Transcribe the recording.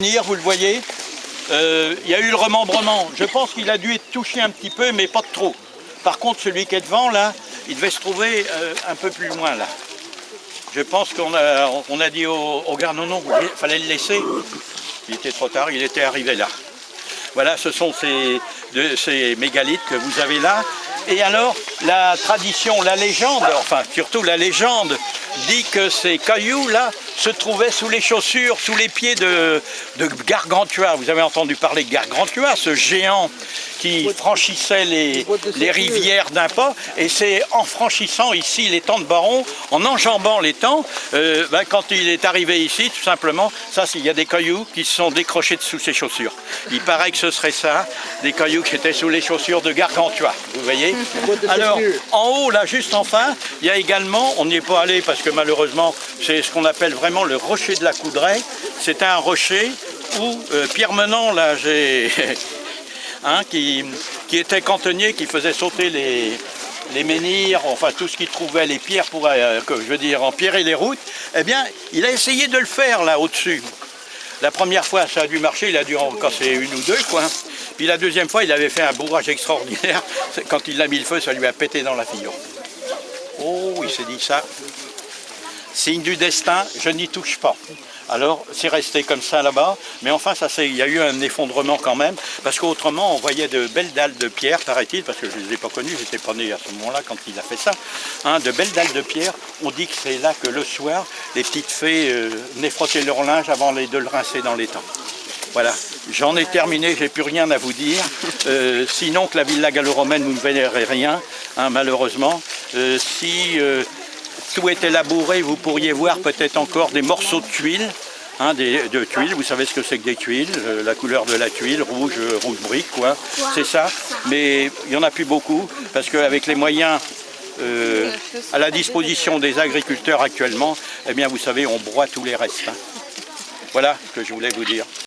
Vous le voyez, il y a eu le remembrement. Je pense qu'il a dû être touché un petit peu, mais pas de trop. Par contre, celui qui est devant, là, il devait se trouver un peu plus loin, là. Je pense qu'on a dit au garde, non, il fallait le laisser. Il était trop tard, il était arrivé là. Voilà, ce sont ces mégalithes que vous avez là. Et alors, la tradition, la légende, enfin surtout la légende, dit que ces cailloux-là se trouvaient sous les chaussures, sous les pieds de Gargantua. Vous avez entendu parler de Gargantua, ce géant qui franchissait les rivières d'un pas. Et c'est en franchissant ici l'étang de Baron, en enjambant l'étang, quand il est arrivé ici, tout simplement, ça, il y a des cailloux qui se sont décrochés sous ses chaussures. Il paraît que ce serait ça, des cailloux qui étaient sous les chaussures de Gargantua. Vous voyez? Alors, en haut, là, juste en fin, il y a également, on n'y est pas allé parce que malheureusement, c'est ce qu'on appelle vraiment le rocher de la Coudray. C'est un rocher où Pierre Menand, là, qui était cantonnier, qui faisait sauter les menhirs, enfin tout ce qu'il trouvait, les pierres pour, je veux dire, empierrer les routes, eh bien, il a essayé de le faire là au-dessus. La première fois, ça a dû marcher, il a dû en casser une ou deux, quoi. Puis la deuxième fois, il avait fait un bourrage extraordinaire. Quand il a mis le feu, ça lui a pété dans la figure. Oh, il s'est dit ça. Signe du destin, je n'y touche pas. Alors, c'est resté comme ça là-bas. Mais enfin, il y a eu un effondrement quand même. Parce qu'autrement, on voyait de belles dalles de pierre, paraît-il, parce que je ne les ai pas connues, je n'étais pas né à ce moment-là quand il a fait ça. De belles dalles de pierre. On dit que c'est là que le soir, les petites fées venaient frotter leur linge avant de le rincer dans l'étang. Voilà, j'en ai terminé, j'ai plus rien à vous dire. Sinon que la villa gallo-romaine, vous ne verrez rien, malheureusement. Si tout était labouré, vous pourriez voir peut-être encore des morceaux de tuiles. De tuiles, vous savez ce que c'est que des tuiles, la couleur de la tuile, rouge brique, quoi. C'est ça, mais il n'y en a plus beaucoup, parce qu'avec les moyens à la disposition des agriculteurs actuellement, eh bien vous savez, on broie tous les restes. Voilà ce que je voulais vous dire.